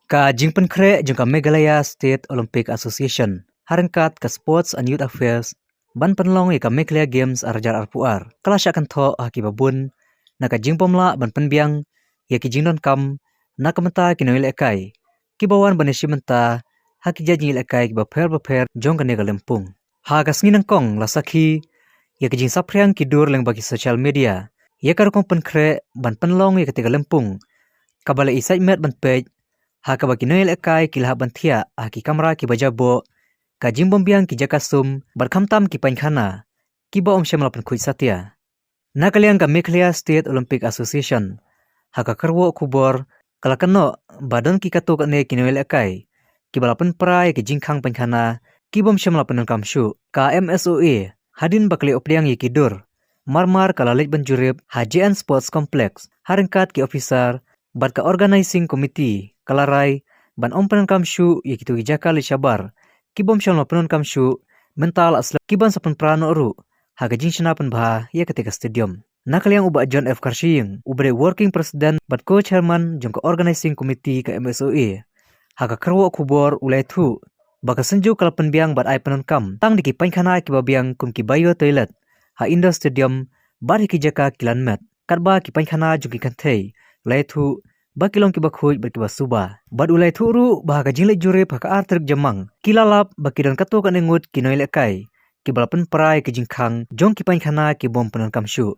Ka Jingpen Kre jengka Meghalaya State Olympic Association, harengkat ke Sports and Youth Affairs, ban penlong ka Meghalaya Games arjar arpuar. Kelas akan tho haki babun, na ka jingpomla ban penbiang, ya ki jingdon kam, na kamenta kinoil ekai. Kibawan baneshi menta, haki jajing ekai baper jong ka nega lempung. Ha ka snginang kong lasaki, ya ki jing sapriang kidur leng bagi social media. Ya karukong penkre ban penlong ya ketiga lempung. Kabala isai met ban pej, haka bagi noel ekai kilah bantia haki kamera ki bajabo ka jimbom biang ki jakasum barkamtam ki pankhana ki ba omshem lapan khuj satya na kaliang ka Meghalaya State Olympic Association haka karwo kubor kalakano badon ki katuk ne ki noel ekai ki balapan prai ki jingkhang pankhana ki bom shem lapan kamshu ka MSOA hadin bakli opliang ki dur marmar kalalik banjurib HJN Sports Complex haringkat ki officer bat ka organizing committee kalarai ban ompenan kamshu ya kitu jaka le shabar kibom shalma penon kamshu mental asla kiban sapan prano ru haga jingshna pen bha ya ketika stadium nakaliang uba John F Karshing ubre working president bat co-chairman jong ka organizing committee ka MSOA haga karwo kubor ulai thu baka senju kalpen biang bat ai penon kam tang diki pankhana ki babiang kum ki bayo toilet ha indoor stadium bar ki jaka kilanmet katba ki pankhana juki kanthei lai thu bakilong ki bakhuj berkiba suba bad ulai thuru bahaga jingle jure phaka artrik jamang kilalap bakidon kato kan engut kinoile kai ki balapan prai ki jingkhang jong ki pankhana ki bom penon kamshu